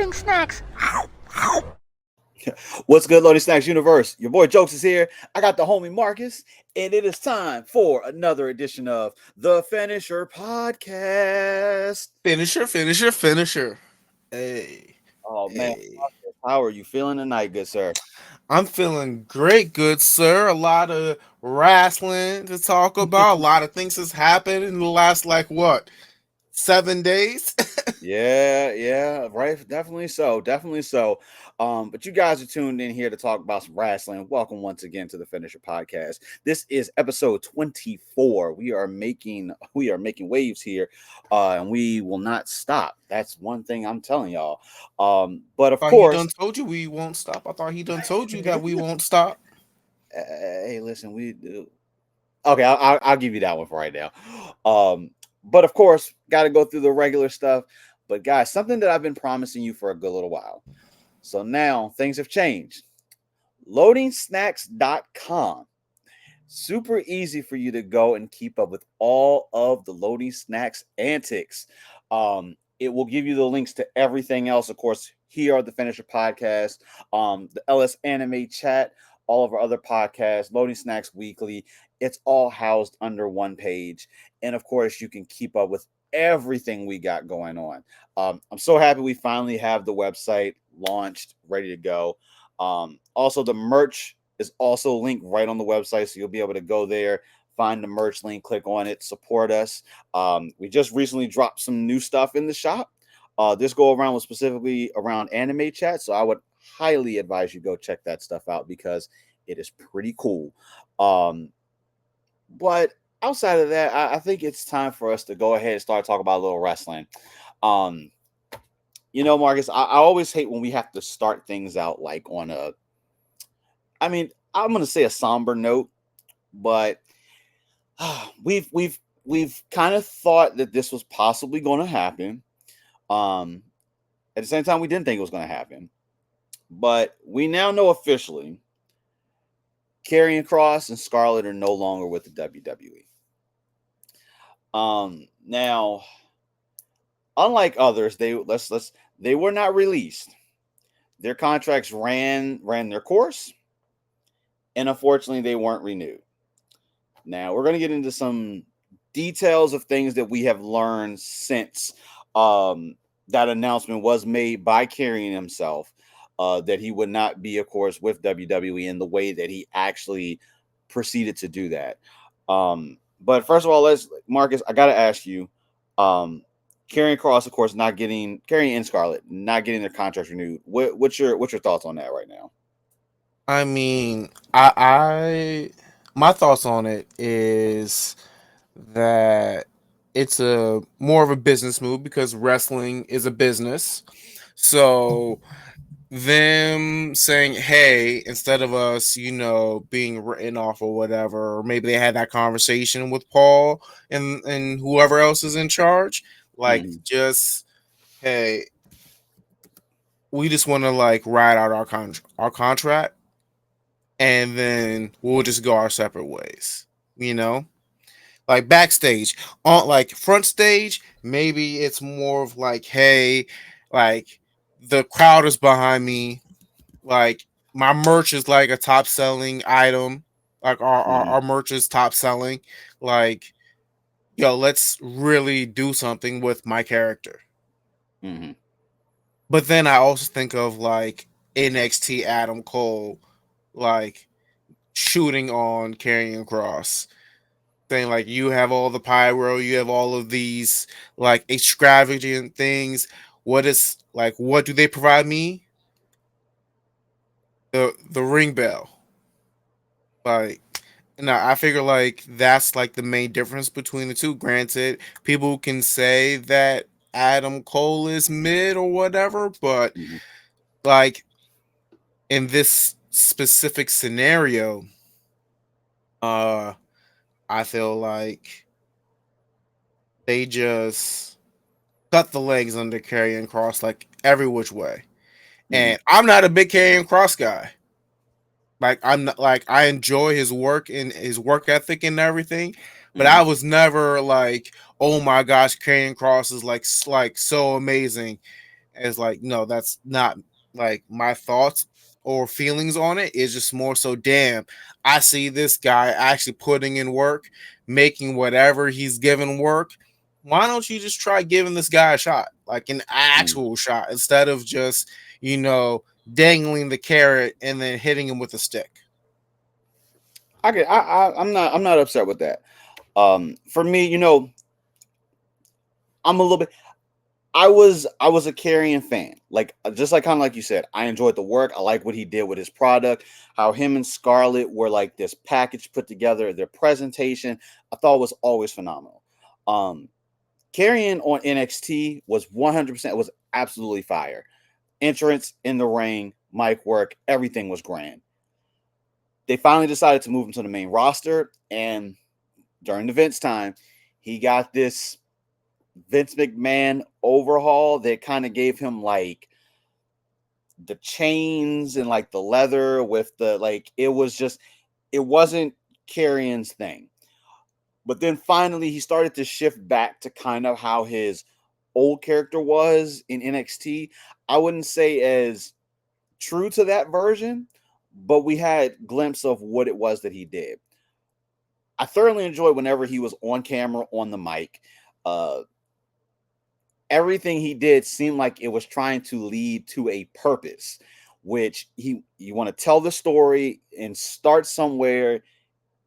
Loading snacks. What's good, Loading Snacks Universe? Your boy Jokes is here. I got the homie Marcus, and it is time for another edition of the Finisher Podcast. Finisher. Hey, Oh man, hey. Marcus, how are you feeling tonight, good sir? I'm feeling great, good sir. A lot of wrestling to talk about. A lot of things has happened in the last 7 days. Yeah, right. Definitely so. But you guys are tuned in here to talk about some wrestling. Welcome once again to the Finisher Podcast. This is episode 24. We are making waves here, and we will not stop. That's one thing I'm telling y'all. But of Thought he done course, told you we won't stop. I thought he done told you that we won't stop. hey, listen, we do. Okay, I'll give you that one for right now. But of course, got to go through the regular stuff. But guys, something that I've been promising you for a good little while. So now things have changed. Loadingsnacks.com. Super easy for you to go and keep up with all of the Loading Snacks antics. It will give you the links to everything else. Of course, here are the Finisher Podcast, the LS Anime Chat, all of our other podcasts, Loading Snacks Weekly. It's all housed under one page. And of course, you can keep up with everything we got going on. I'm so happy we finally have the website launched, ready to go. Also, the merch is also linked right on the website, so you'll be able to go there, find the merch link, click on it, support us. We just recently dropped some new stuff in the shop. This go around was specifically around anime chat, so I would highly advise you go check that stuff out because it is pretty cool. But outside of that, I think it's time for us to go ahead and start talking about a little wrestling. Um, Marcus, I always hate when we have to start things out like on I'm gonna say a somber note, but we've kind of thought that this was possibly going to happen. At the same time, we didn't think it was going to happen, but we now know officially Karrion Kross and Scarlett are no longer with the WWE. Now, unlike others, they were not released. Their contracts ran their course, and unfortunately, they weren't renewed. Now, we're going to get into some details of things that we have learned since that announcement was made by Karrion himself, that he would not be, of course, with WWE in the way that he actually proceeded to do that. But first of all, Marcus, I got to ask you, Karrion Kross, of course, Karrion and Scarlett not getting their contracts renewed. What's your thoughts on that right now? I mean, I my thoughts on it is that it's a more of a business move because wrestling is a business. So them saying, "Hey," instead of us, being written off or whatever, or maybe they had that conversation with Paul and whoever else is in charge, just, "Hey, we just want to ride out our contract, and then we'll just go our separate ways," Like backstage, on front stage, maybe it's more of hey, the crowd is behind me. My merch is a top selling item. Our merch is top selling. Yo, let's really do something with my character. Mm-hmm. But then I also think of NXT Adam Cole, shooting on Karrion Kross, saying you have all the pyro, you have all of these extravagant things. What do they provide me? The ring bell. I figure that's the main difference between the two. Granted, people can say that Adam Cole is mid or whatever, but in this specific scenario, I feel like they just cut the legs under Karrion Kross every which way. And I'm not a big Karrion Kross guy. I'm not I enjoy his work and his work ethic and everything, but I was never oh my gosh, Karrion Kross is so amazing. As like, no, that's not like my thoughts or feelings on it. It's just more so, damn, I see this guy actually putting in work, making whatever he's given work. Why don't you just try giving this guy a shot, like an Mm. actual shot, instead of just, you know, dangling the carrot and then hitting him with a stick? I'm not upset with that. For me, I'm a little bit. I was a Karrion fan. Like just like kind of like you said, I enjoyed the work. I like what he did with his product. How him and Scarlett were like this package put together. Their presentation I thought was always phenomenal. Um, Karrion on NXT was 100%, was absolutely fire. Entrance in the ring, mic work, everything was grand. They finally decided to move him to the main roster, and during the Vince time, he got this Vince McMahon overhaul that kind of gave him like the chains and like the leather with the like it was just it wasn't Carrion's thing. But then finally he started to shift back to kind of how his old character was in NXT. I wouldn't say as true to that version, but we had glimpse of what it was that he did. I thoroughly enjoyed whenever he was on camera on the mic. Uh Everything he did seemed like it was trying to lead to a purpose, which he you want to tell the story and start somewhere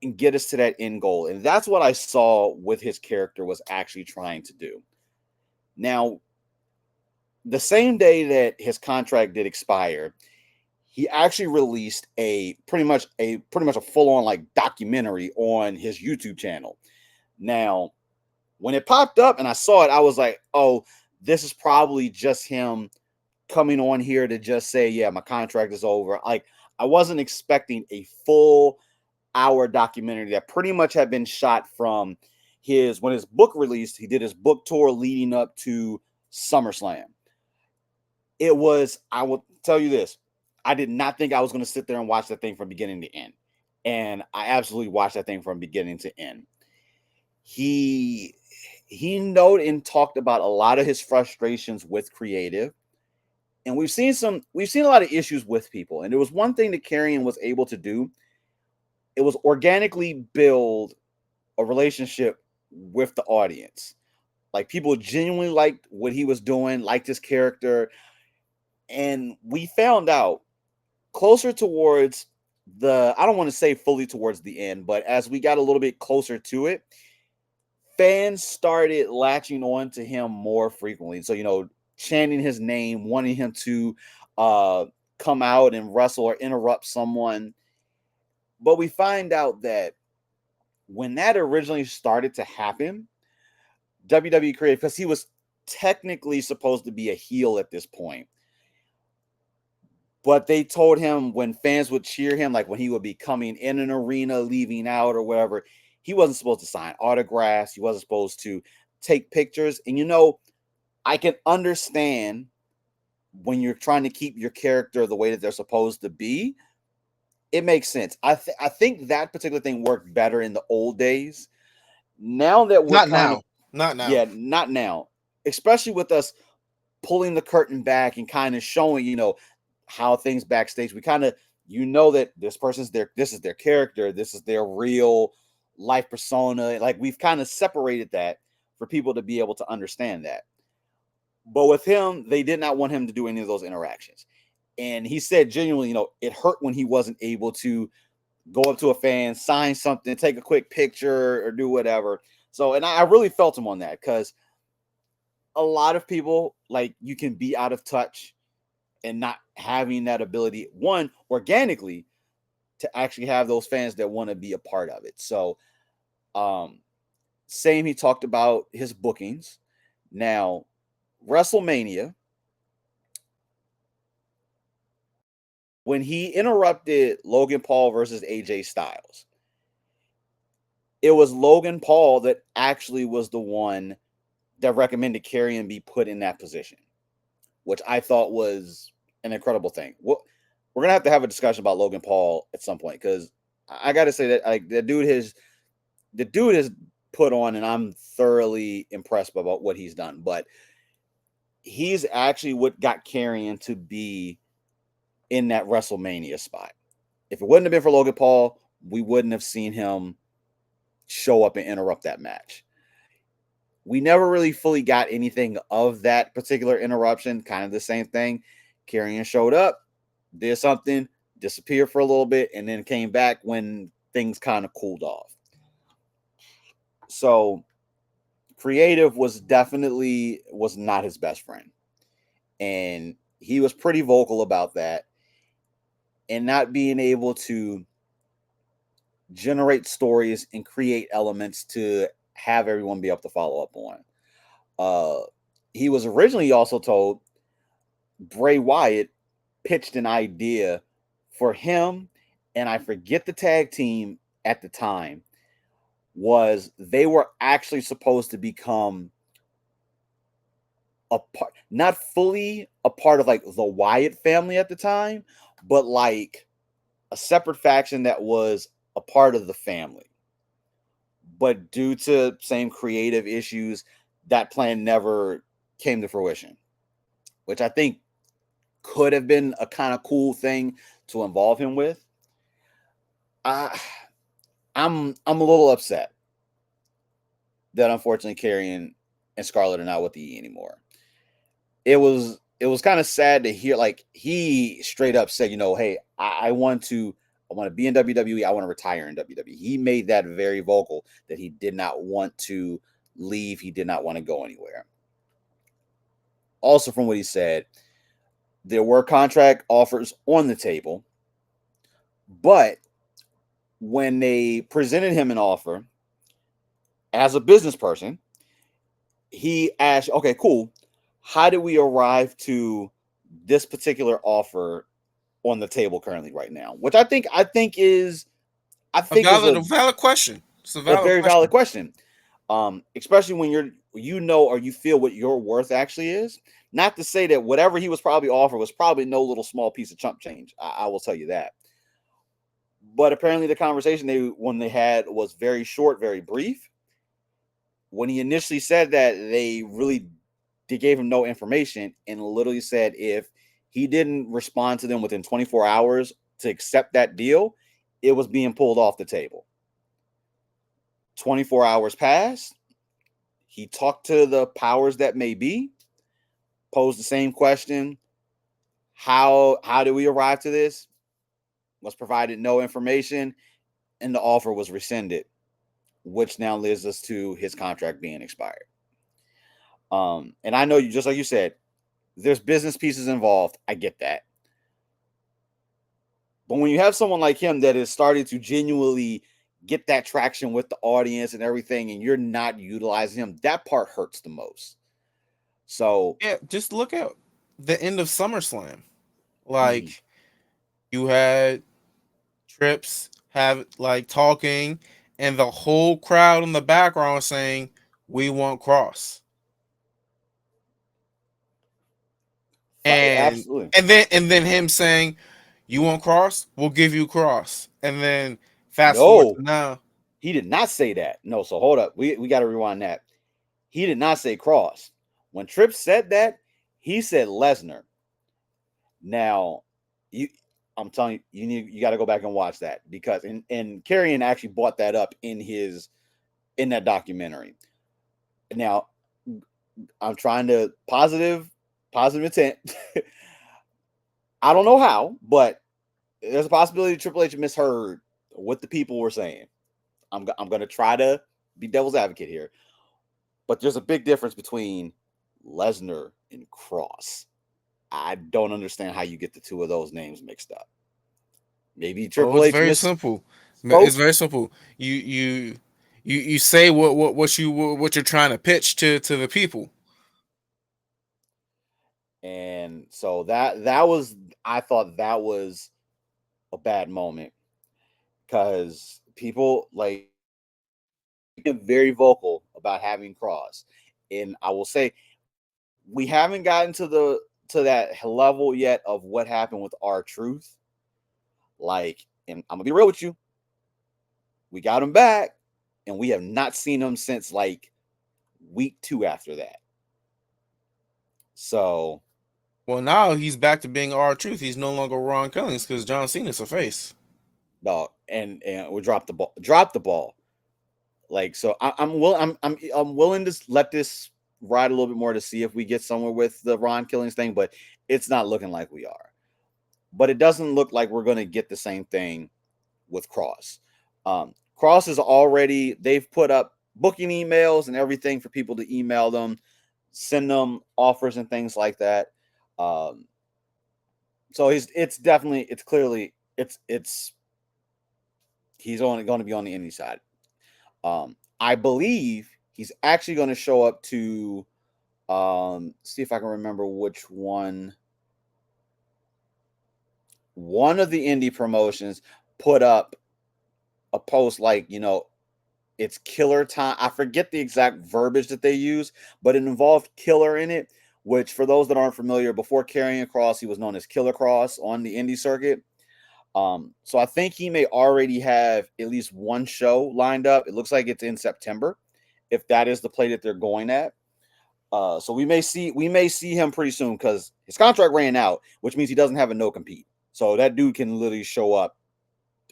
and get us to that end goal. And that's what I saw with his character was actually trying to do. Now, the same day that his contract did expire, he actually released a full on like documentary on his YouTube channel. Now, when it popped up and I saw it, I was like, "Oh, this is probably just him coming on here to just say, yeah, my contract is over." Like, I wasn't expecting a full hour documentary that pretty much had been shot from his when his book released. He did his book tour leading up to SummerSlam. It was, I will tell you this, I did not think I was going to sit there and watch that thing from beginning to end. And I absolutely watched that thing from beginning to end. He he noted and talked about a lot of his frustrations with creative, and we've seen a lot of issues with people. And there was one thing that Karrion was able to do. It was organically build a relationship with the audience. Like people genuinely liked what he was doing, liked his character, and we found out closer towards the I don't want to say fully towards the end, but as we got a little bit closer to it, fans started latching on to him more frequently. So, chanting his name, wanting him to uh come out and wrestle or interrupt someone. But we find out that when that originally started to happen, WWE created, because he was technically supposed to be a heel at this point. But they told him when fans would cheer him, like when he would be coming in an arena, leaving out or whatever, he wasn't supposed to sign autographs. He wasn't supposed to take pictures. And I can understand when you're trying to keep your character the way that they're supposed to be. It makes sense. I think that particular thing worked better in the old days. Now that we're Not kind of now. Not now. yeah, not now, especially with us pulling the curtain back and kind of showing, how things backstage. We kind of, that this is their character, this is their real life persona. Like we've kind of separated that for people to be able to understand that. But with him, they did not want him to do any of those interactions. And he said genuinely, it hurt when he wasn't able to go up to a fan, sign something, take a quick picture, or do whatever. So, and I really felt him on that because a lot of people, like, you can be out of touch and not having that ability, one, organically, to actually have those fans that want to be a part of it. So, um, same, he talked about his bookings. Now, WrestleMania, when he interrupted Logan Paul versus AJ Styles, it was Logan Paul that actually was the one that recommended Karrion be put in that position, which I thought was an incredible thing. We're gonna have to have a discussion about Logan Paul at some point because I got to say that like the dude is put on, and I'm thoroughly impressed about what he's done. But he's actually what got Karrion to be in that WrestleMania spot. If it wouldn't have been for Logan Paul, we wouldn't have seen him show up and interrupt that match. We never really fully got anything of that particular interruption. Kind of the same thing. Karrion showed up, did something, disappeared for a little bit, and then came back when things kind of cooled off. So creative was not his best friend. And he was pretty vocal about that, and not being able to generate stories and create elements to have everyone be able to follow up on. He was originally also told Bray Wyatt pitched an idea for him, and I forget the tag team at the time, was they were actually supposed to become a part, not fully a part of like the Wyatt family at the time, but like a separate faction that was a part of the family. But due to same creative issues, that plan never came to fruition, which I think could have been a kind of cool thing to involve him with. I, I'm a little upset that unfortunately Karrion and Scarlett are not with the E anymore. It was kind of sad to hear, like, he straight up said, hey, I want to be in WWE. I want to retire in WWE. He made that very vocal that he did not want to leave. He did not want to go anywhere. Also, from what he said, there were contract offers on the table, but when they presented him an offer as a business person, he asked, okay, cool. How did we arrive to this particular offer on the table currently right now? Which is A valid question. It's a a valid very question. valid question. Especially when or you feel what your worth actually is. Not to say that whatever he was probably offered was probably no little small piece of chump change. I will tell you that. But apparently the conversation they had was very short, very brief. When he initially said that, they gave him no information and literally said if he didn't respond to them within 24 hours to accept that deal, it was being pulled off the table. 24 hours passed. He talked to the powers that may be, posed the same question. How did we arrive to this? Was provided no information, and the offer was rescinded, which now leads us to his contract being expired. And I know you, just like you said, there's business pieces involved. I get that. But when you have someone like him that is starting to genuinely get that traction with the audience and everything, and you're not utilizing him, that part hurts the most. So, Yeah, just look at the end of SummerSlam. mhm, Like, you had Trips have like talking, and the whole crowd in the background saying, "We want Cross," and absolutely. and then him saying, "You want Cross? We'll give you Cross." And then fast forward No, to now. he did not say that. No, so hold up. We got to rewind that. He did not say Cross. When Tripp said that, he said Lesnar. Now, you, I'm telling you, you got to go back and watch that, because and Karrion actually brought that up in that documentary. Now, I'm trying to positive intent. I don't know how, but there's a possibility Triple H misheard what the people were saying. I'm going to try to be devil's advocate here, but there's a big difference between Lesnar and Cross. I don't understand how you get the two of those names mixed up. Maybe Oh, Triple it's H very simple. It's misspoke, very simple. You say what you're trying to pitch to the people. and so that was, I thought that was a bad moment, because people like very vocal about having Cross, and I will say we haven't gotten to that level yet of what happened with R-Truth. Like, and I'm gonna be real with you, we got him back, and we have not seen him since like week 2 after that. So Well, now he's back to being R-Truth. He's no longer Ron Killings because John Cena's a face. no, and we dropped the ball. Drop the ball. Like so, I'm willing to let this ride a little bit more to see if we get somewhere with the Ron Killings thing, but it's not looking like we are. But it doesn't look like we're going to get the same thing with Cross. Cross is already they've put up booking emails and everything for people to email them, send them offers and things like that. Um, so it's definitely it's clearly it's he's only going to be on the indie side. I believe he's actually going to show up to see if I can remember which one. One of the indie promotions put up a post like, it's killer time. I forget the exact verbiage that they use, but it involved killer in it, which for those that aren't familiar, before Karrion Kross, he was known as Killer Kross on the indie circuit. So I think he may already have at least one show lined up. It looks like it's in September, if that is the play that they're going at. So we may see him pretty soon because his contract ran out, which means he doesn't have a no compete. So that dude can literally show up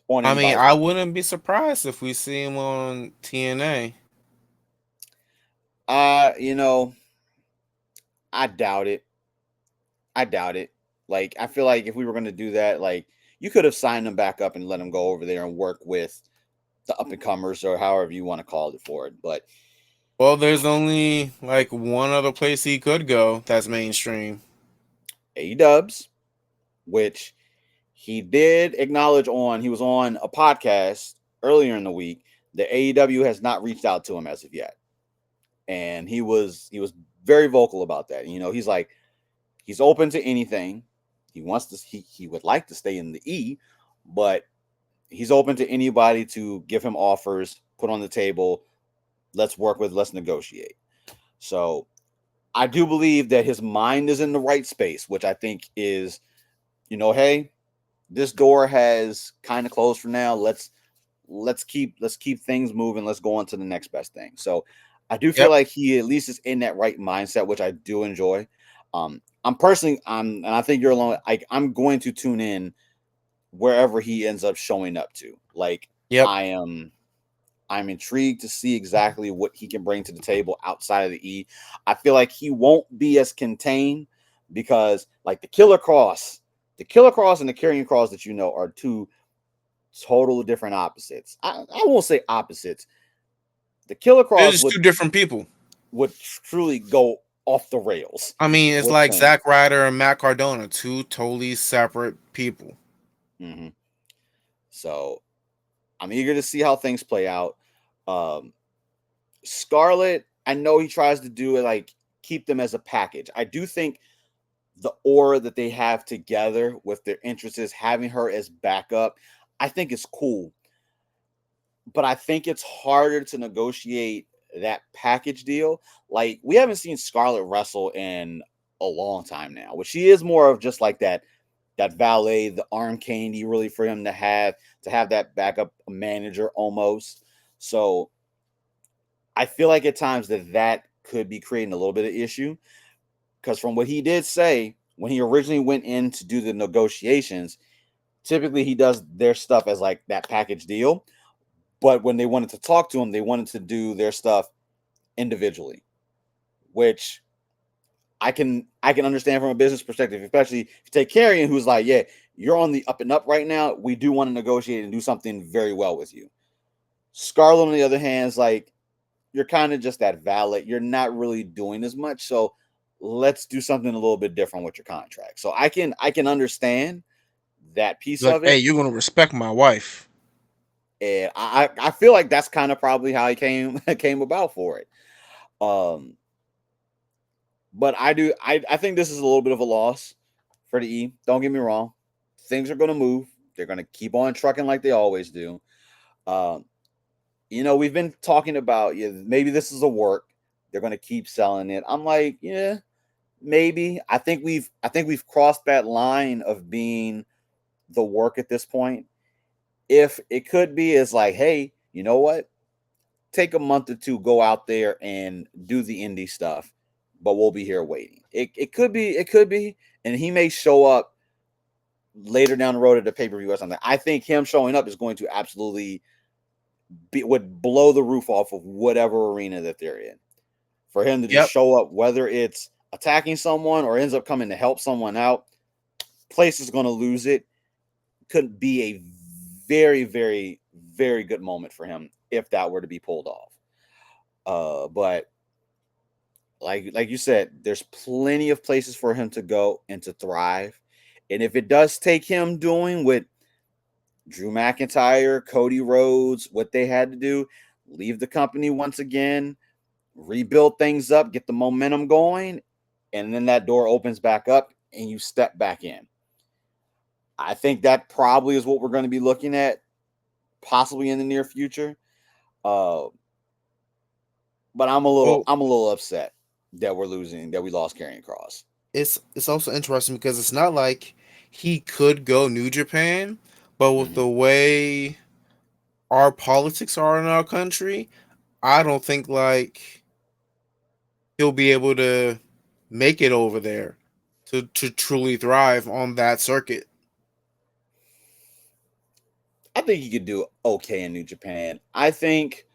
on I mean, anybody's I roster. wouldn't be surprised if we see him on TNA. Uh, you know, I doubt it. I doubt it. Like, I feel like if we were going to do that, like, you could have signed him back up and let him go over there and work with the up and comers or however you want to call it for it. But Well, there's only like one other place he could go that's mainstream. A Dubs, which he did acknowledge he was on a podcast earlier in the week that AEW has not reached out to him as of yet. And he was very vocal about that. He's like, he's open to anything. He would like to stay in the E, but he's open to anybody to give him offers, put on the table. Let's work with, let's negotiate. So I do believe that his mind is in the right space, which I think is, hey, this door has kind of closed for now. Let's keep things moving. Let's go on to the next best thing. So I do feel Yep, like he at least is in that right mindset, which I do enjoy. I'm personally, and I think you're alone. I'm going to tune in wherever he ends up showing up to. Like yep. I am, I'm intrigued to see exactly what he can bring to the table outside of the E. I feel like he won't be as contained because, like the Killer Cross and the Karrion Kross that are two total different opposites. I won't say opposites. The Killer They're Cross just two different people. would truly go off the rails I mean, it's with like things. Zack Ryder and Matt Cardona, two totally separate people. Hmm. So I'm eager to see how things play out. Um, Scarlett, I know he tries to do it like keep them as a package. I do think the aura that they have together with their interests, having her as backup, I think it's cool. But I think it's harder to negotiate that package deal. Like we haven't seen Scarlett wrestle in a long time now, which she is more of just like that valet, the arm candy, really for him to have that backup manager almost. So I feel like at times that could be creating a little bit of issue because from what he did say when he originally went in to do the negotiations, typically he does their stuff as like that package deal. But when they wanted to talk to him, they wanted to do their stuff individually, which I can understand from a business perspective, especially if you take Karrion, who's like, yeah, you're on the up and up right now. We do want to negotiate and do something very well with you. Scarlett, on the other hand, is like, you're kind of just that valet. You're not really doing as much. So let's do something a little bit different with your contract. So I can understand that piece Like, of hey, it. you're gonna respect my wife. And I feel like that's kind of probably how he came about for it. Um, but I think this is a little bit of a loss for the E. Don't get me wrong. Things are gonna move. They're gonna keep on trucking like they always do. Um, we've been talking about, yeah, maybe this is a work. They're gonna keep selling it. I'm like, yeah, maybe. I think we've crossed that line of being the work at this point. If it could be is like, hey, you know what? Take a month or two, go out there and do the indie stuff. but we'll be here waiting. It could be, and he may show up later down the road at the pay per view or something. I think him showing up is going to absolutely would blow the roof off of whatever arena that they're in. For him to just Yep. show up, whether it's attacking someone or ends up coming to help someone out, place is going to lose it. Could be a very, very, very good moment for him if that were to be pulled off. But like you said, there's plenty of places for him to go and to thrive. And if it does take him doing what Drew McIntyre, Cody Rhodes, what they had to do, leave the company once again, rebuild things up, get the momentum going, and then that door opens back up and you step back in. I think that probably is what we're going to be looking at, possibly in the near future. Uh, but Well, I'm a little upset that we lost Karrion Kross. it's also interesting because it's not like he could go New Japan, but with Mhm. the way our politics are in our country, I don't think like he'll be able to make it over there to truly thrive on that circuit. I think he could do okay in New Japan. I think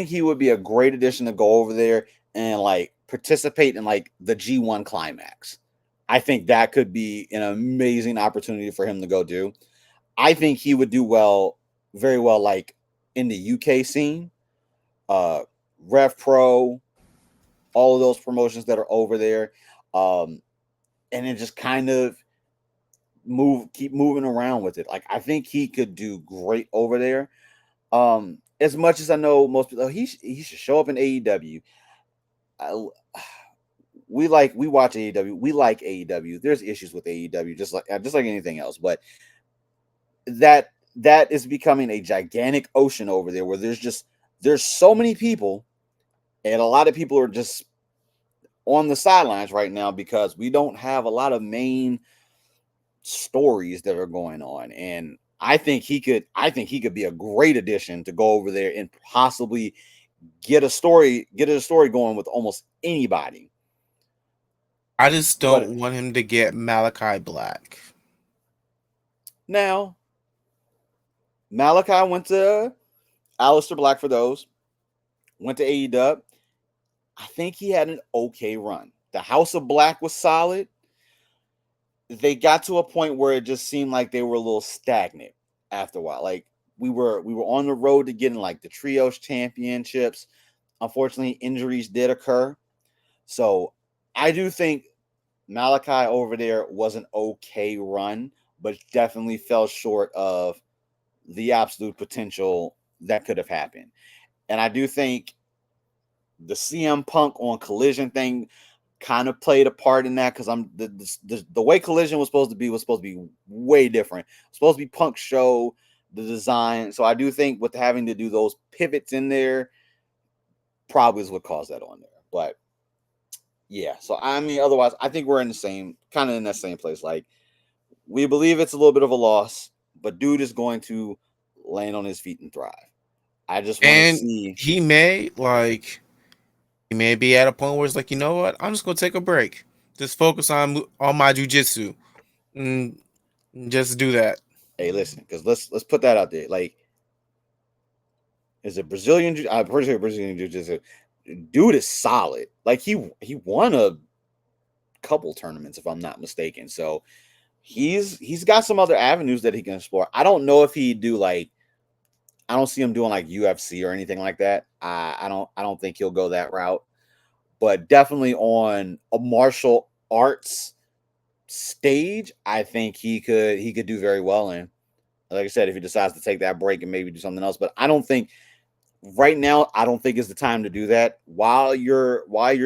he would be a great addition to go over there and like participate in like the G1 climax. I think that could be an amazing opportunity for him to go do. I think he would do well, very well, like in the UK scene, uh, Rev Pro, all of those promotions that are over there, um, and then just kind of keep moving around with it. Like I think he could do great over there. As much as I know most people, he should show up in AEW. I, we watch AEW. We like AEW. There's issues with AEW, just like anything else, but that is becoming a gigantic ocean over there where there's so many people, and a lot of people are just on the sidelines right now because we don't have a lot of main stories that are going on. And I think he could be a great addition to go over there and possibly get a story going with almost anybody. I just But don't want him to get Malachi Black. now Malachi went to Aleister Black, for those, went to AEW. I think he had an okay run. The House of Black was solid. They got to a point where it just seemed like they were a little stagnant after a while. Like we were on the road to getting like the trios championships. Unfortunately, injuries did occur. So I do think Malachi over there was an okay run, but definitely fell short of the absolute potential that could have happened. And I do think the CM Punk on Collision thing kind of played a part in that because the way Collision was supposed to be way different. It was supposed to be Punk show, the design. So I do think with having to do those pivots in there probably is what caused that on there. But yeah, so I mean, otherwise, I think we're in the same kind of in that same place. Like we believe it's a little bit of a loss, but dude is going to land on his feet and thrive. I just want to And see. he may be at a point where it's like, you know what? I'm just gonna take a break. Just focus on my jujitsu and just do that. Hey, listen, because let's put that out there. Like, is it Brazilian? I'm pretty sure Brazilian jiu-jitsu. Dude is solid. Like he won a couple tournaments if I'm not mistaken. So he's got some other avenues that he can explore. I don't know if he do like I don't see him doing like UFC or anything like that. I don't think he'll go that route. But definitely on a martial arts stage, I think he could do very well in. Like I said, if he decides to take that break and maybe do something else, but I don't think right now. I don't think is the time to do that. While you're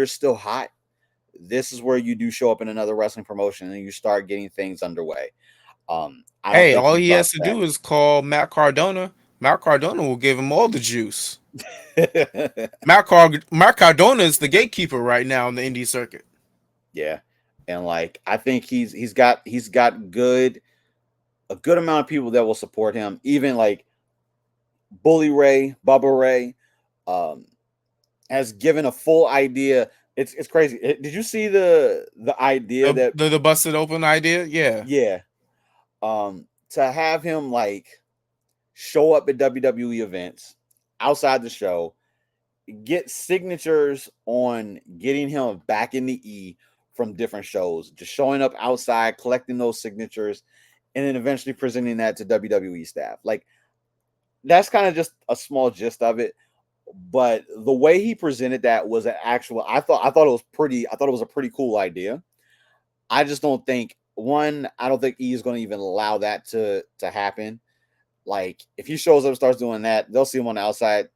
still hot, this is where you do show up in another wrestling promotion and you start getting things underway. I don't Hey, think all he he has drops to do is call Matt Cardona. Matt Cardona will give him all the juice. that. Matt Cardona is the gatekeeper right now in the indie circuit. Yeah, and like I think he's got a good amount of people that will support him. Even like Bully Ray, Bubba Ray, um, has given a full idea It's crazy. Did you see the idea that The busted open idea, yeah. yeah, to have him like show up at WWE events outside the show, get signatures on getting him back in the E from different shows, just showing up outside, collecting those signatures, and then eventually presenting that to WWE staff. Like that's kind of just a small gist of it. But the way he presented that was an actual. I thought it was pretty. I thought it was a pretty cool idea. I just don't think one. I don't think E is going to even allow that to happen. Like if he shows up and starts doing that, they'll see him on the outside.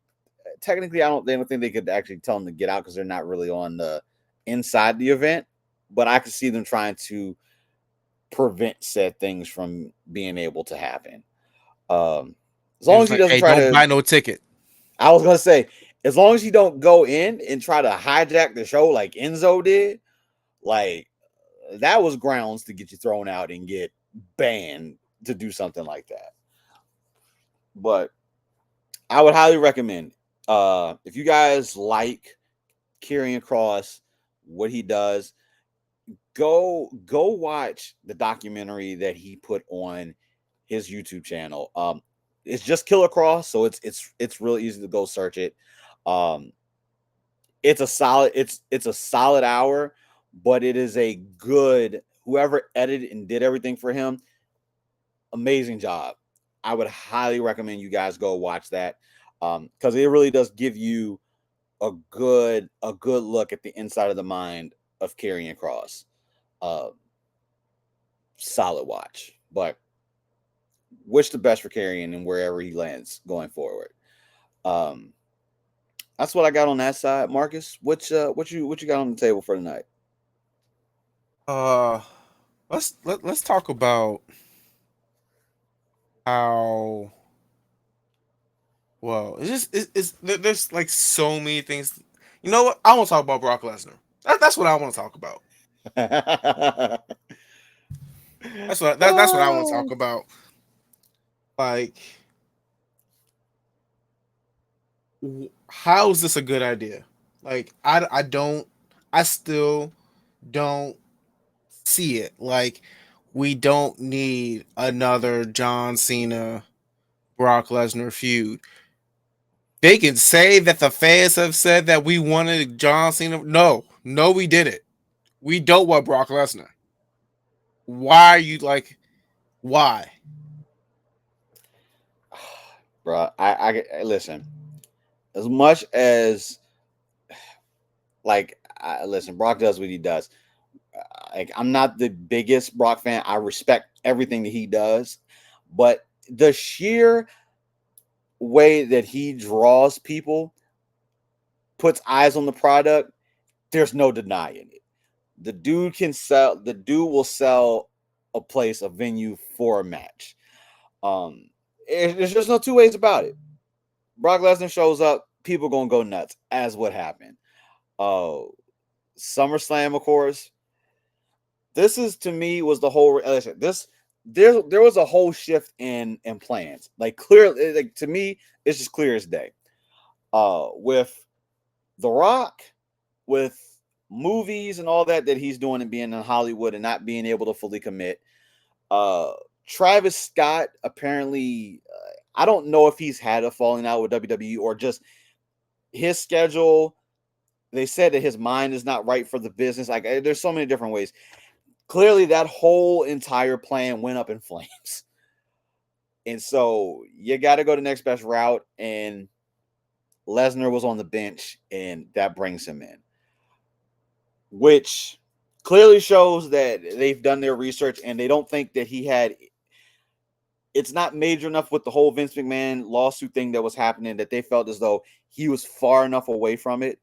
Technically, I don't. They don't think they could actually tell him to get out because they're not really on the inside the event. But I could see them trying to prevent said things from being able to happen. As It long was as he like, doesn't hey, try don't to, buy no ticket. I was gonna say, as long as he don't go in and try to hijack the show like Enzo did, like that was grounds to get you thrown out and get banned to do something like that. But I would highly recommend if you guys like Karrion Kross, what he does, go watch the documentary that he put on his YouTube channel. It's just Killer Cross, so it's real easy to go search it. Um, it's a solid hour, but it is a good whoever edited and did everything for him, amazing job. I would highly recommend you guys go watch that because it really does give you a good look at the inside of the mind of Karrion Kross. Uh, Solid watch, but wish the best for Karrion and wherever he lands going forward. Um, that's what I got on that side. Marcus, what you got on the table for tonight? Uh, let's talk about how well there's like so many things. You know what? I want to talk about Brock Lesnar. That's what I want to talk about. That's what I want to talk Oh. about. Like, how is this a good idea? Like, I still don't see it. Like, we don't need another John Cena Brock Lesnar feud. They can say that the fans have said that we wanted John Cena. No, no, we didn't. We don't want Brock Lesnar. Why are you like? Why? Bro, I listen. As much as listen, Brock does what he does. Like I'm not the biggest Brock fan. I respect everything that he does, but the sheer way that he draws people, puts eyes on the product, there's no denying it. The dude can sell. The dude will sell a place, a venue for a match. There's just no two ways about it. Brock Lesnar shows up, people gonna go nuts, as what happened. Uh, SummerSlam, of course. This is to me was the whole. Listen, this there was a whole shift in plans. Like clearly, like to me, it's just clear as day. With The Rock, with movies and all that he's doing and being in Hollywood and not being able to fully commit. Uh, Travis Scott apparently, I don't know if he's had a falling out with WWE or just his schedule. They said that his mind is not right for the business. Like there's so many different ways. Clearly, that whole entire plan went up in flames. And so you got to go the next best route. And Lesnar was on the bench, and that brings him in, which clearly shows that they've done their research and they don't think that he had. It's not major enough with the whole Vince McMahon lawsuit thing that was happening that they felt as though he was far enough away from it.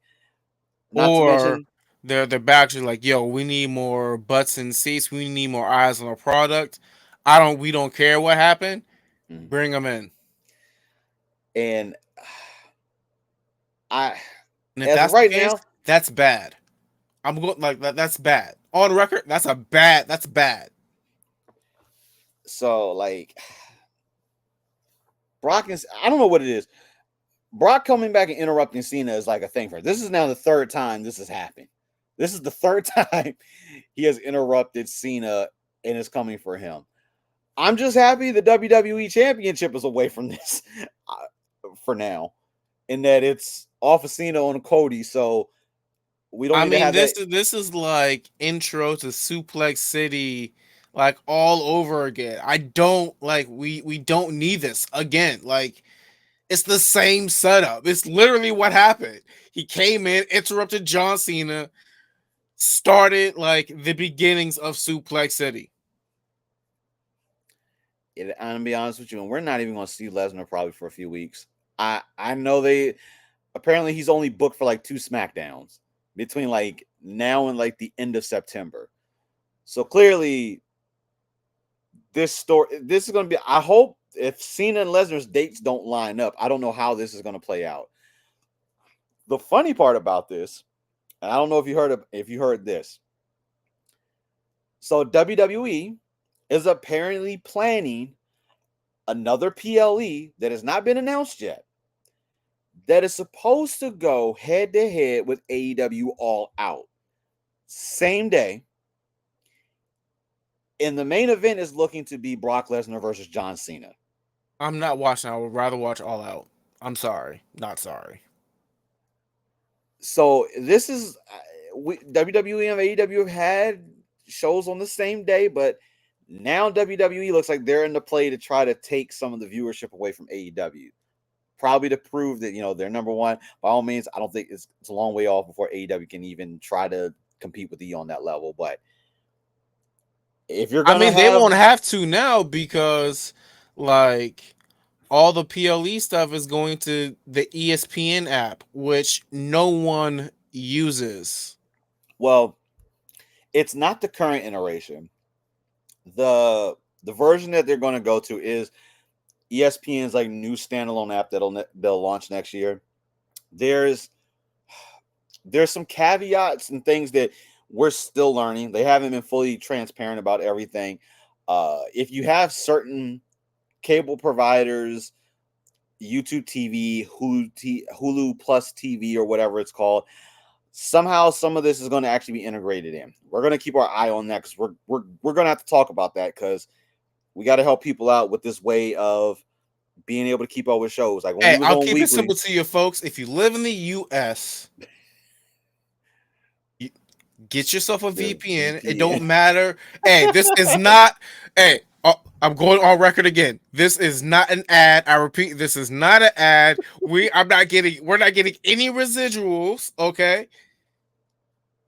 Not to Or mention, they're back to like, yo, we need more butts and seats. We need more eyes on our product. I don't. We don't care what happened. mm, Bring them in. and I, And if as of that's the right case, now, that's bad. I'm going like that. That's bad. On record, that's a bad. That's bad. so like Brock is, I don't know what it is. Brock coming back and interrupting Cena is like a thing for her. This is now the third time this has happened. This is the third time he has interrupted Cena and is coming for him. I'm just happy the WWE Championship is away from this for now, and that it's off of Cena on Cody, so we don't I need to mean, have that. this is like intro to Suplex City, like all over again. I don't like we don't need this again. Like it's the same setup. It's literally what happened. He came in, interrupted John Cena, started like the beginnings of Suplex City. I'm gonna be honest with you, and we're not even gonna see Lesnar probably for a few weeks. I know they apparently he's only booked for like 2 SmackDowns between like now and like the end of September. So clearly, this is going to be. I hope if Cena and Lesnar's dates don't line up, I don't know how this is going to play out. The funny part about this, and I don't know if you heard this. So WWE is apparently planning another PLE that has not been announced yet. That is supposed to go head to head with AEW All Out. Same day. And the main event is looking to be Brock Lesnar versus John Cena. I'm not watching. I would rather watch All Out. I'm sorry, not sorry. So this is WWE and AEW have had shows on the same day, but now WWE looks like they're in the play to try to take some of the viewership away from AEW. Probably to prove that they're number one. By all means, I don't think it's a long way off before AEW can even try to compete with E on that level. But if you're I gonna mean, they have won't have to now because like all the PLE stuff is going to the ESPN app, which no one uses. well, it's not the current iteration. The version that they're going to go to is ESPN's like new standalone app they'll launch next year. There's there's some caveats and things that we're still learning. They haven't been fully transparent about everything. If you have certain cable providers, YouTube TV, Hulu Plus TV, or whatever it's called, somehow some of this is going to actually be integrated in. We're going to keep our eye on that because we're going to have to talk about that because we got to help people out with this way of being able to keep up with shows. Like when we Hey, was I'll on keep it weekly, simple to you folks. If you live in the US, you get yourself a the VPN. It VPN. don't matter. Hey, this is not. Hey, I'm going on record again. This is not an ad. I repeat, this is not an ad. We're not getting any residuals. Okay.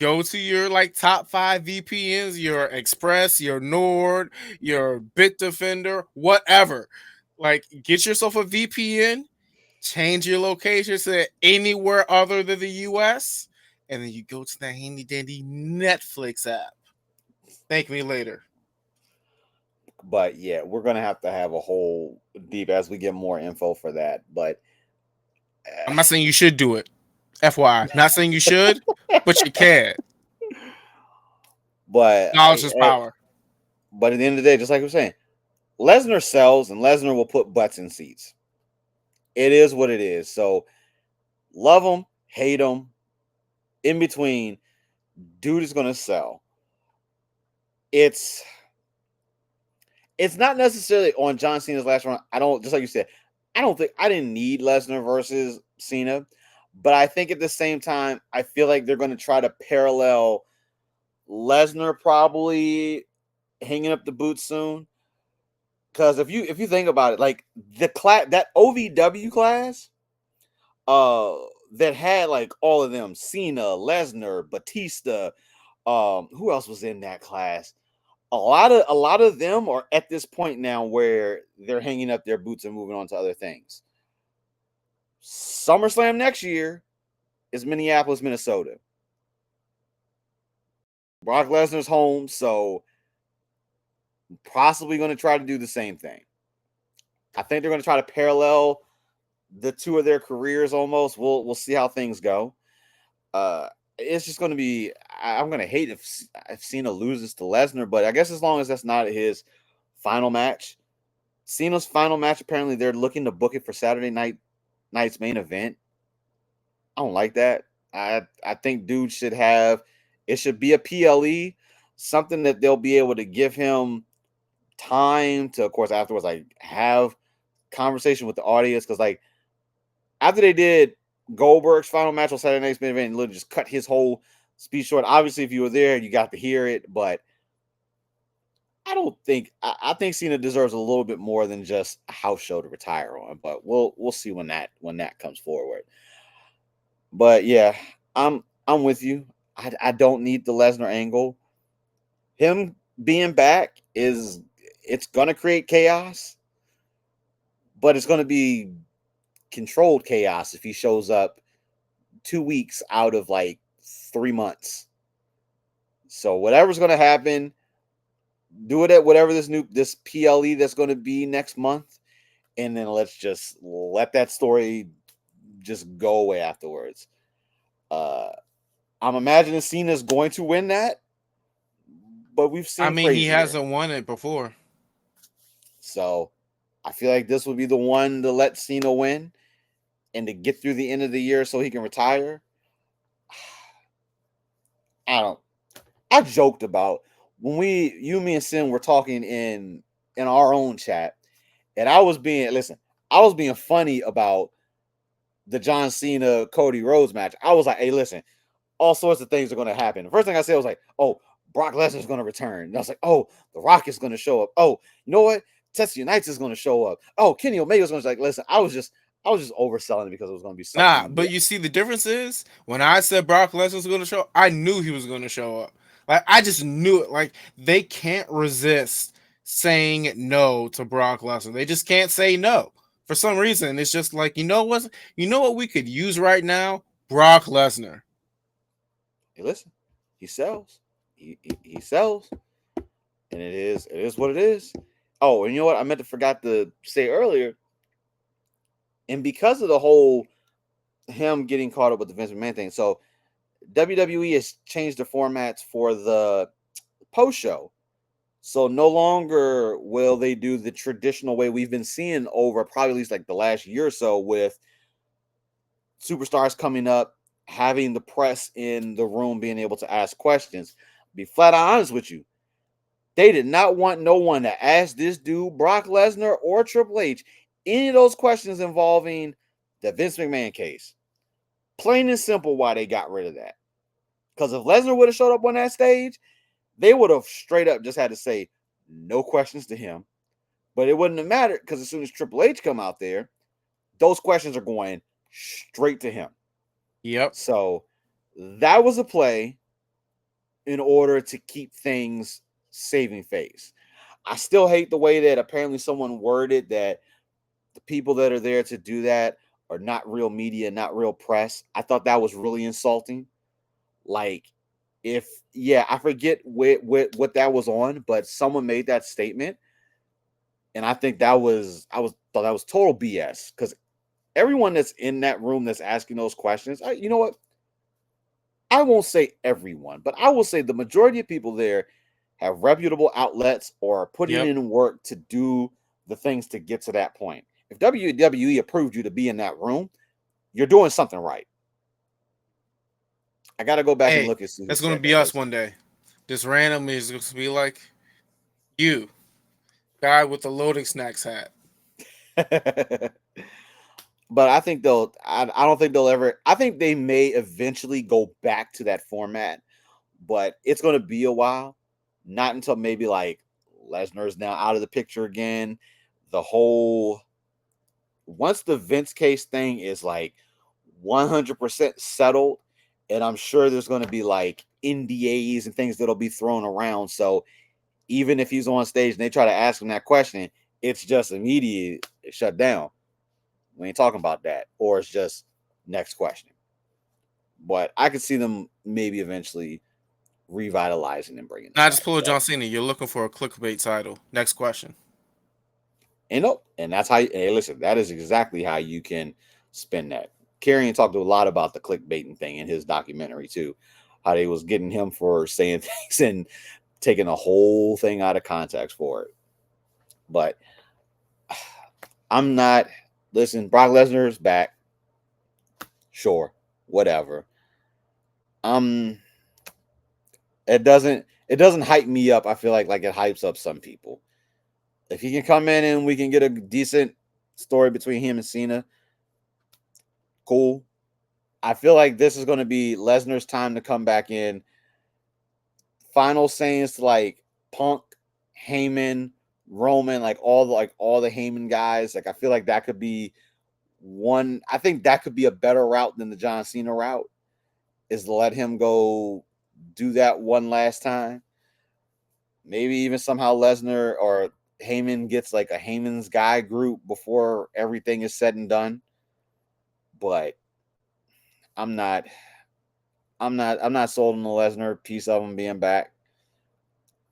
Go to your like top 5 VPNs, your Express, your Nord, your Bitdefender, whatever. Like, get yourself a VPN, change your location to anywhere other than the US, and then you go to that handy dandy Netflix app. Thank me later. But yeah, we're gonna have to have a whole deep as we get more info for that. But I'm not saying you should do it. FYI. Not saying you should, but you can. but Knowledge is power. but at the end of the day, just like we're saying, Lesnar sells and Lesnar will put butts in seats. It is what it is. So love him, hate him, in between, dude is gonna sell. It's it's not necessarily on John Cena's last run. I don't just like you said. I didn't need Lesnar versus Cena, but I think at the same time, I feel like they're going to try to parallel Lesnar probably hanging up the boots soon. Because if you think about it, like the class that OVW class, uh, that had like all of them, Cena, Lesnar, Batista, who else was in that class? A lot of them are at this point now where they're hanging up their boots and moving on to other things. SummerSlam next year is Minneapolis, Minnesota. Brock Lesnar's home, so possibly going to try to do the same thing. I think they're going to try to parallel the two of their careers almost. We'll see how things go. It's just going to be. I'm going to hate if Cena loses to Lesnar, but I guess as long as that's not his final match. Cena's final match, apparently they're looking to book it for Saturday night's main event. I don't like that. I think dude should have It should be a PLE, something that they'll be able to give him time to, of course, afterwards, like have conversation with the audience. Because like after they did Goldberg's final match on Saturday Night's Main Event, and literally just cut his whole speech short. Obviously, if you were there, you got to hear it, but I don't think I think Cena deserves a little bit more than just a house show to retire on. But we'll see when that comes forward. But yeah, I'm with you. I don't need the Lesnar angle. Him being back is it's gonna create chaos, but it's gonna be controlled chaos if he shows up 2 weeks out of like 3 months. So whatever's gonna happen, do it at whatever this PLE that's gonna be next month, and then let's just let that story just go away afterwards. Uh I'm imagining Cena's going to win that, but we've I seen mean, he crazier. hasn't won it before. So I feel like this would be the one to let Cena win and to get through the end of the year so he can retire. I don't. I joked about when me and Sin were talking in our own chat, and I was being funny about the John Cena Cody Rhodes match. I was like, hey, listen, all sorts of things are going to happen. The first thing I said was like, oh, Brock Lesnar is going to return. And I was like, oh, The Rock is going to show up. Oh, you know what? Tetsuya Unites is going to show up. Oh, Kenny Omega is going to like. Listen, I was just overselling it because it was going to be Nah, something. but you see the difference is when I said Brock Lesnar was going to show up, I knew he was going to show up. Like I just knew it. Like they can't resist saying no to Brock Lesnar. They just can't say no for some reason. It's just like you know what we could use right now, Brock Lesnar. Hey, listen, he sells. He sells, and it is what it is. Oh, and you know what? I meant to forgot to say earlier. And because of the whole him getting caught up with the Vince McMahon thing, so WWE has changed the formats for the post show. So no longer will they do the traditional way we've been seeing over probably at least like the last year or so with superstars coming up, having the press in the room being able to ask questions. Be flat out honest with you. They did not want no one to ask this dude, Brock Lesnar or Triple H, any of those questions involving the Vince McMahon case. Plain and simple why they got rid of that. Because if Lesnar would have showed up on that stage, they would have straight up just had to say no questions to him. But it wouldn't have mattered because as soon as Triple H come out there, those questions are going straight to him. Yep. So that was a play in order to keep things saving face. I still hate the way that apparently someone worded that the people that are there to do that are not real media, not real press. I thought that was really insulting. Like, if yeah, I forget what that was on, but someone made that statement, and I think I was thought that was total BS because everyone that's in that room that's asking those questions, you know what? I won't say everyone, but I will say the majority of people there have reputable outlets or are putting Yep. in work to do the things to get to that point. If WWE approved you to be in that room, you're doing something right. I got to go back and Hey, look and see who that's gonna said be that us because one day. This random is going to be like you, guy with the loading snacks hat. but I think I don't think they'll ever I think they may eventually go back to that format, but it's going to be a while. Not until maybe like Lesnar's now out of the picture again. The whole once the Vince case thing is like 100% settled, and I'm sure there's going to be like NDAs and things that'll be thrown around. So even if he's on stage and they try to ask him that question, it's just immediate shut down. We ain't talking about that, or it's just next question. But I could see them maybe eventually revitalizing and bringing it Not just back. pull a But John Cena. You're looking for a clickbait title. Next question. and nope, and that's how. Hey, listen, that is exactly how you can spin that. Karrion talked a lot about the clickbaiting thing in his documentary too, how they was getting him for saying things and taking a whole thing out of context for it. But I'm not. Listen, Brock Lesnar's back. Sure, whatever. Um, it doesn't hype me up. I feel like it hypes up some people. If he can come in and we can get a decent story between him and Cena, cool. I feel like this is going to be Lesnar's time to come back in. Final sayings to like Punk, Heyman, Roman, like all the Heyman guys. Like I feel like that could be one. I think that could be a better route than the John Cena route. Is to let him go do that one last time. Maybe even somehow Lesnar or Heyman gets like a Heyman's guy group before everything is said and done. But I'm not I'm not sold on the Lesnar piece of him being back.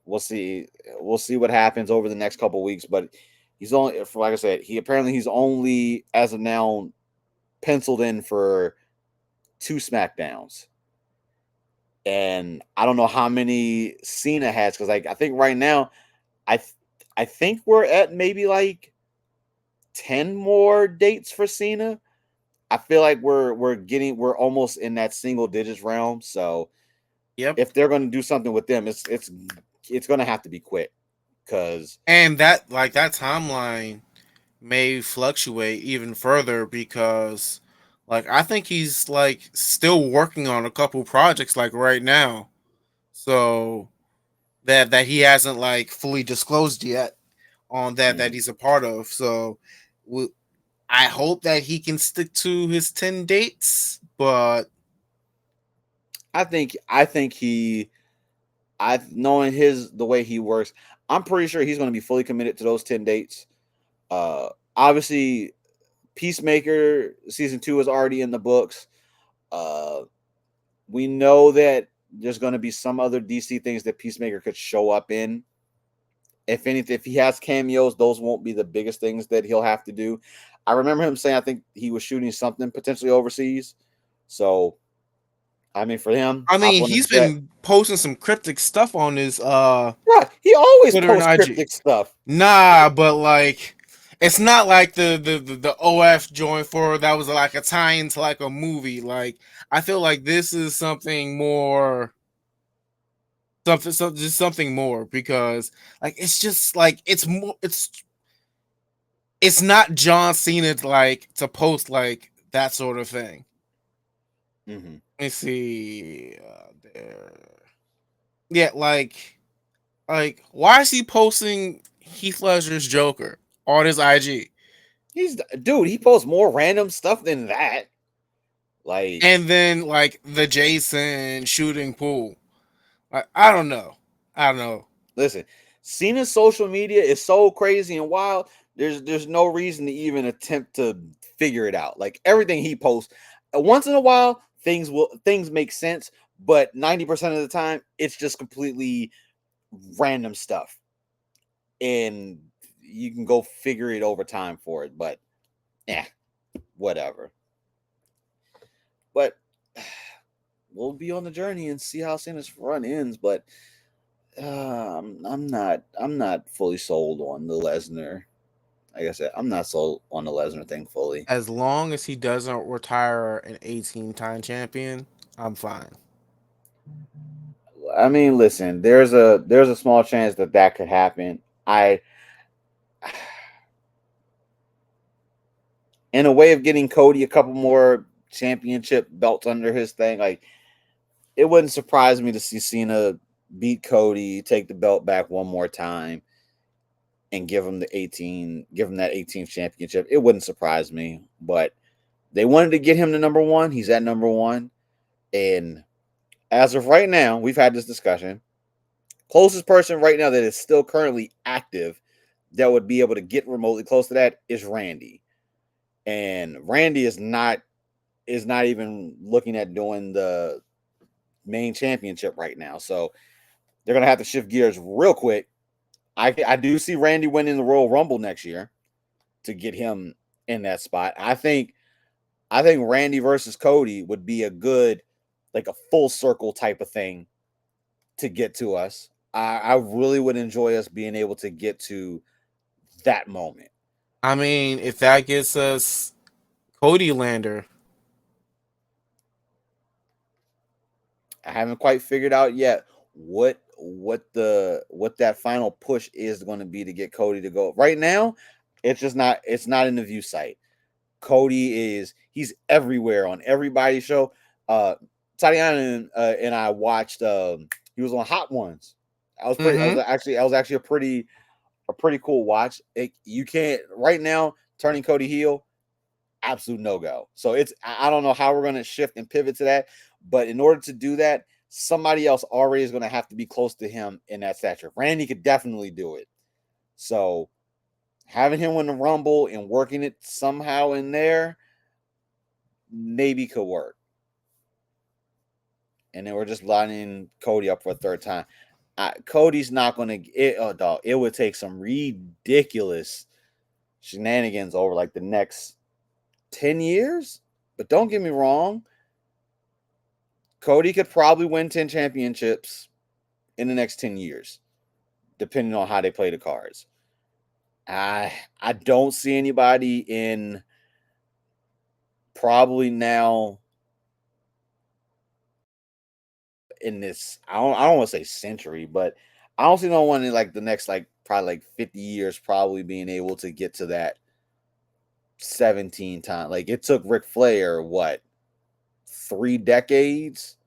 We'll see. We'll see what happens over the next couple weeks. But he's only, like I said, he's only as of now penciled in for two SmackDowns, and I don't know how many Cena has because I think right now I th- I think we're at maybe like 10 more dates for Cena. I feel like we're almost in that single digits realm. So Yep. if they're going to do something with them, it's going to have to be quick because And that timeline may fluctuate even further because I think he's still working on a couple projects right now. So that he hasn't fully disclosed yet on that mm, he's a part of. So we, I hope that he can stick to his 10 dates, but I think I knowing his the way he works, I'm pretty sure he's going to be fully committed to those 10 dates. Obviously Peacemaker season 2 is already in the books. Uh we know that there's going to be some other DC things that Peacemaker could show up in. If anything, if he has cameos, those won't be the biggest things that he'll have to do. I remember him saying I think he was shooting something potentially overseas. So, I mean, for him, I hop mean, on the he's jet. been posting some cryptic stuff on his Right. He always Twitter and posts IG. cryptic stuff. Nah, but it's not like the OF joint for that was a tie into a movie. I feel like this is something more, just something more because it's just it's more it's not John Cena to post that sort of thing. Hmm. Let me see there. Yeah, why is he posting Heath Ledger's Joker on his IG? He's dude. He posts more random stuff than that. Like, And then the Jason shooting pool. I don't know. I don't know. listen, Cena's social media is so crazy and wild. There's no reason to even attempt to figure it out. Like everything he posts, once in a while things make sense, but 90% of the time it's just completely random stuff, and you can go figure it over time for it. But yeah, whatever. But we'll be on the journey and see how Cena's run ends. But I'm not fully sold on the Lesnar. Like I said, I'm not sold on the Lesnar thing fully. As long as he doesn't retire an 18-time champion, I'm fine. I mean, listen, there's a small chance that that could happen. I, in a way of getting Cody a couple more championship belts under his thing, like it wouldn't surprise me to see Cena beat Cody, take the belt back one more time, and give him that 18th championship. It wouldn't surprise me, but they wanted to get him to number one. He's at number one, and as of right now, we've had this discussion. Closest person right now that is still currently active that would be able to get remotely close to that is Randy. And Randy is not even looking at doing the main championship right now. So they're gonna have to shift gears real quick. I do see Randy winning the Royal Rumble next year to get him in that spot. I think Randy versus Cody would be a good, like a full circle type of thing to get to us. I really would enjoy us being able to get to that moment. I mean, if that gets us Cody Lander, I haven't quite figured out yet what that final push is going to be to get Cody to go. Right now, it's not in the view site. He's everywhere on everybody's show. Uh Tatiana and I watched he was on Hot Ones. Mm-hmm. I was actually a pretty cool watch. You can't right now turning Cody heel, absolute no go. So I don't know how we're going to shift and pivot to that, but in order to do that, somebody else already is going to have to be close to him in that stature. Randy could definitely do it. So having him win the Rumble and working it somehow in there maybe could work. And then we're just lining Cody up for a third time. Cody's not going to. Oh, dog, it would take some ridiculous shenanigans over like the next 10 years. But don't get me wrong, Cody could probably win 10 championships in the next 10 years, depending on how they play the cards. I don't see anybody in probably now in this. I don't want to say century, but I don't see no one in like the next like probably like 50 years probably being able to get to that 17 time. Like it took Ric Flair what 3 decades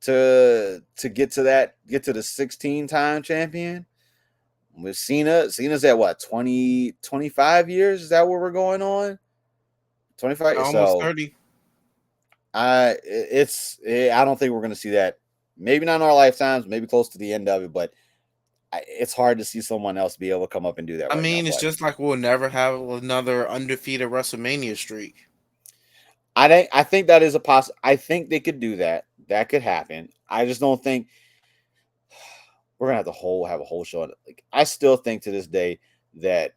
to get to the 16-time champion. With Cena's at what 20 25 years? Is that where we're going on? 25. Almost So 30. I don't think we're going to see that. Maybe not in our lifetimes. Maybe close to the end of it, but it's hard to see someone else be able to come up and do that I right now. mean, it's But just like we'll never have another undefeated WrestleMania streak. I think that is a I think they could do that. That could happen. I just don't think we're gonna have a whole show on it. Like I still think to this day that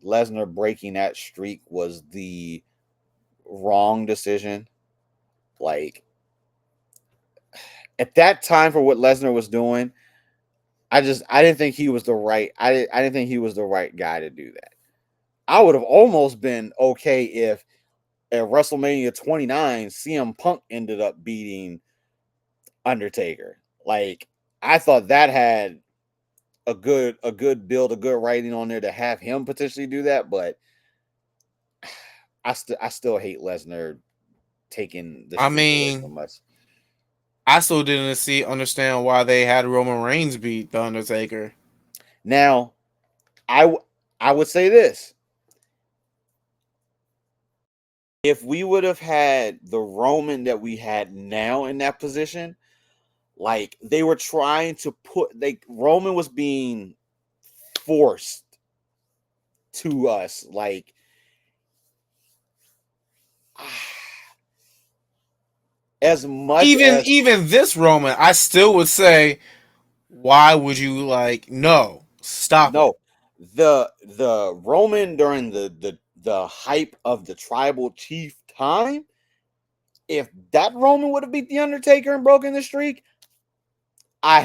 Lesnar breaking that streak was the wrong decision. Like at that time for what Lesnar was doing, I didn't think he was the right I didn't think he was the right guy to do that. I would have almost been okay if at WrestleMania 29 CM Punk ended up beating Undertaker. Like I thought that had a good build, a good writing on there to have him potentially do that, but I still hate Lesnar taking the I streak away from mean, us. I still didn't understand why they had Roman Reigns beat the Undertaker. Now, I would say this: if we would have had the Roman that we had now in that position, like they were trying to like Roman was being forced to us, like as much Even as even this Roman, I still would say, why would you like no, stop it. no, the Roman during the hype of the tribal chief time, if that Roman would have beat the Undertaker and broken the streak, I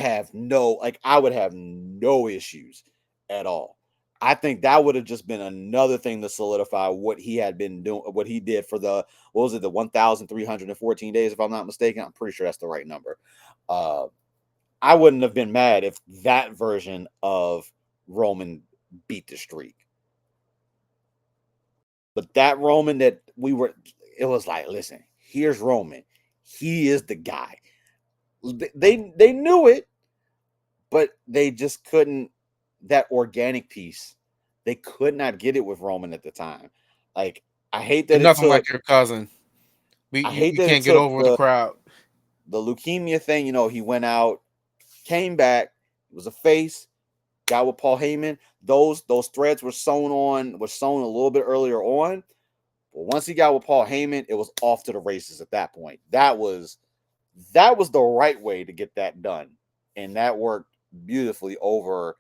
would have no issues at all. I think that would have just been another thing to solidify what he had been doing, what he did for the what was it, the 1,314 days, if I'm not mistaken. I'm pretty sure that's the right number. Uh, I wouldn't have been mad if that version of Roman beat the streak. But that Roman that it was like, listen, here's Roman. He is the guy. They knew it, but they just couldn't that organic piece. They could not get it with Roman at the time. Like I hate You're that it nothing like took. your cousin. I hate You that it can't get took over the crowd. the leukemia thing. You know, he went out, came back, was a face, got with Paul Heyman. Those threads were sewn a little bit earlier on. But once he got with Paul Heyman, it was off to the races at that point. That was the right way to get that done. And that worked beautifully over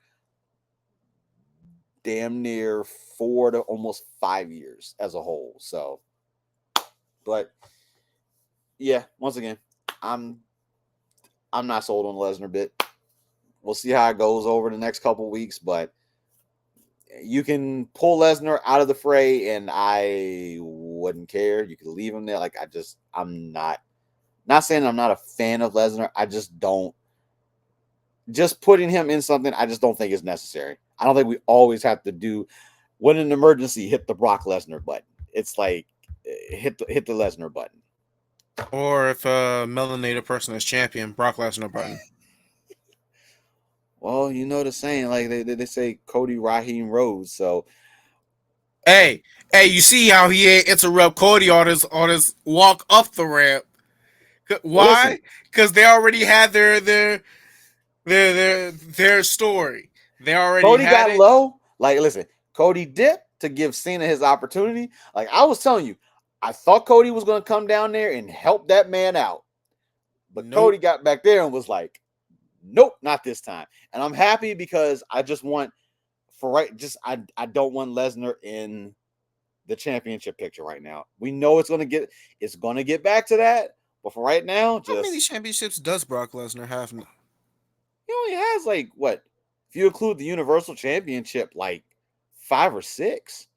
damn near 4 to almost 5 years as a whole. So, but yeah, once again, I'm I'm not sold on the Lesnar bit. We'll see how it goes over the next couple weeks, but you can pull Lesnar out of the fray, and I wouldn't care. You can leave him there. Like I'm not. Not saying I'm not a fan of Lesnar. I just don't. Just putting him in something, I just don't think is necessary. I don't think we always have to do when an emergency hit the Brock Lesnar button. It's like hit the Lesnar button. Or if a melanated person is champion, Brock Lesnar button. Well, you know the saying, like they say Cody Raheem Rose. So Hey, hey, you see how he interrupt Cody on his walk up the ramp? well, listen, Why? Because they already had their story. They already Cody had got it. low. Like, listen, Cody dipped to give Cena his opportunity. Like I was telling you, I thought Cody was going to come down there and help that man out, but Nope. Cody got back there and was like, "Nope, not this time." And I'm happy because I just want for right, just I don't want Lesnar in the championship picture right now. We know it's gonna get back to that, but for right now, How many just championships does Brock Lesnar have? he only has like what if you include the Universal Championship, like 5 or 6.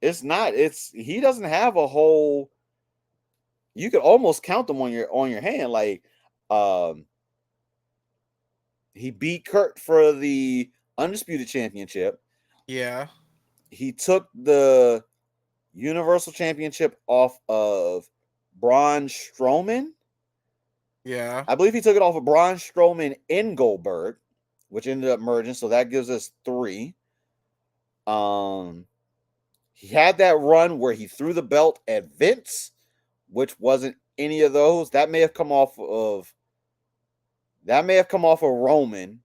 It's not. It's he doesn't have a whole. You could almost count them on your hand. Like, um, he beat Kurt for the undisputed championship. Yeah, He took the Universal Championship off of Braun Strowman. yeah, I believe he took it off of Braun Strowman in Goldberg, which ended up merging. So that gives us 3. Um, he had that run where he threw the belt at Vince, which wasn't any of those. That may have come off of Roman,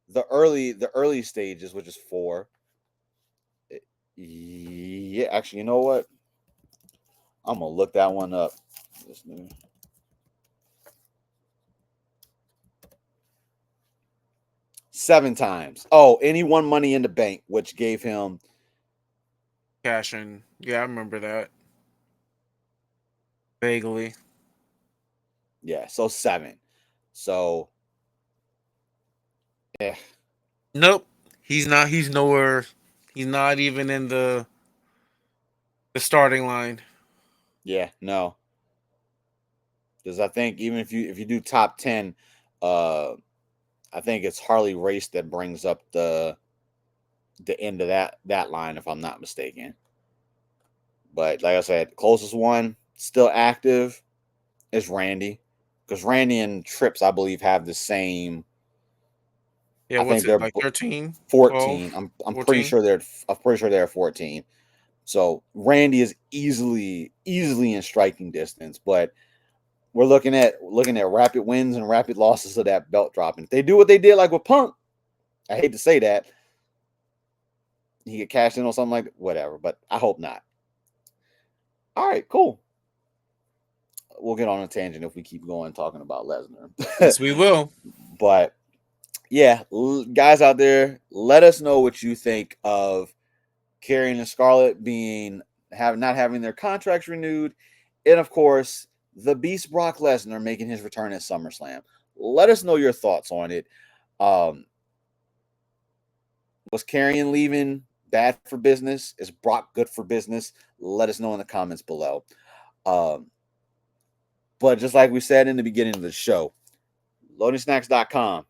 the early stages, which is 4. Yeah, actually, you know what? I'm gonna look that one up. 7 times. Oh, and he won Money in the Bank, which gave him cash in. Yeah, I remember that vaguely. yeah, so 7. So yeah, Nope, he's not. He's nowhere. He's not even in the starting line. yeah, no, because I think even if you do top 10, uh, I think it's Harley Race that brings up the end of that line, if I'm not mistaken. But like I said, closest one still active is Randy, because Randy and Trips, I believe, have the same. Yeah, I what's think it they're like? 13, 12, 14. I'm pretty 14? sure they're 14. So Randy is easily in striking distance, but we're looking at rapid wins and rapid losses of that belt dropping. If they do what they did like with Punk, I hate to say that, he get cashed in on something like that, whatever, but I hope not. All right, cool. We'll get on a tangent if we keep going talking about Lesnar. Yes, we will. But yeah, guys out there, let us know what you think of Karrion and Scarlett being have not having their contracts renewed, and of course the Beast Brock Lesnar making his return at SummerSlam. Let us know your thoughts on it. Um, was Karrion leaving bad for business? Is Brock good for business? Let us know in the comments below. Um, but just like we said in the beginning of the show, loadingsnacks.com.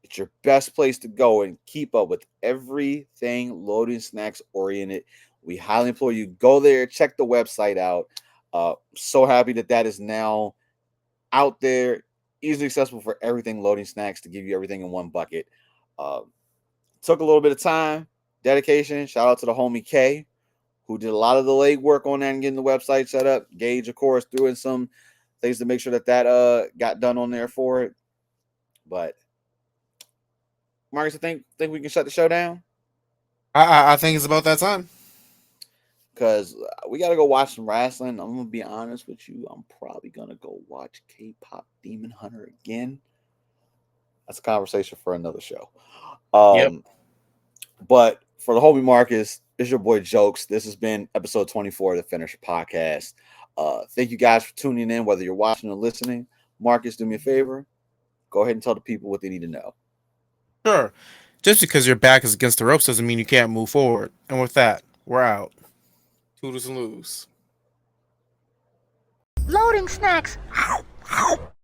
It's your best place to go and keep up with everything loading snacks oriented. We highly implore you go there, check the website out. So happy that that is now out there, easily accessible for everything loading snacks to give you everything in one bucket. Uh, Took a little bit of time, dedication. Shout out to the homie K, who did a lot of the legwork on that and getting the website set up. Gage, of course, threw in some things to make sure that got done on there for it. But Marcus, I think we can shut the show down I think it's about that time. because we got to go watch some wrestling. I'm gonna be honest with you. I'm probably gonna go watch K-pop Demon Hunter again. That's a conversation for another show. Yep. Um, but for the homie Marcus, it's your boy Jokes. This has been episode 24 of the Finisher Podcast. Thank you guys for tuning in, whether you're watching or listening. Marcus, do me a favor. Go ahead and tell the people what they need to know. Sure. Just because your back is against the ropes doesn't mean you can't move forward. And with that, we're out. Toodles and loos. Loading snacks.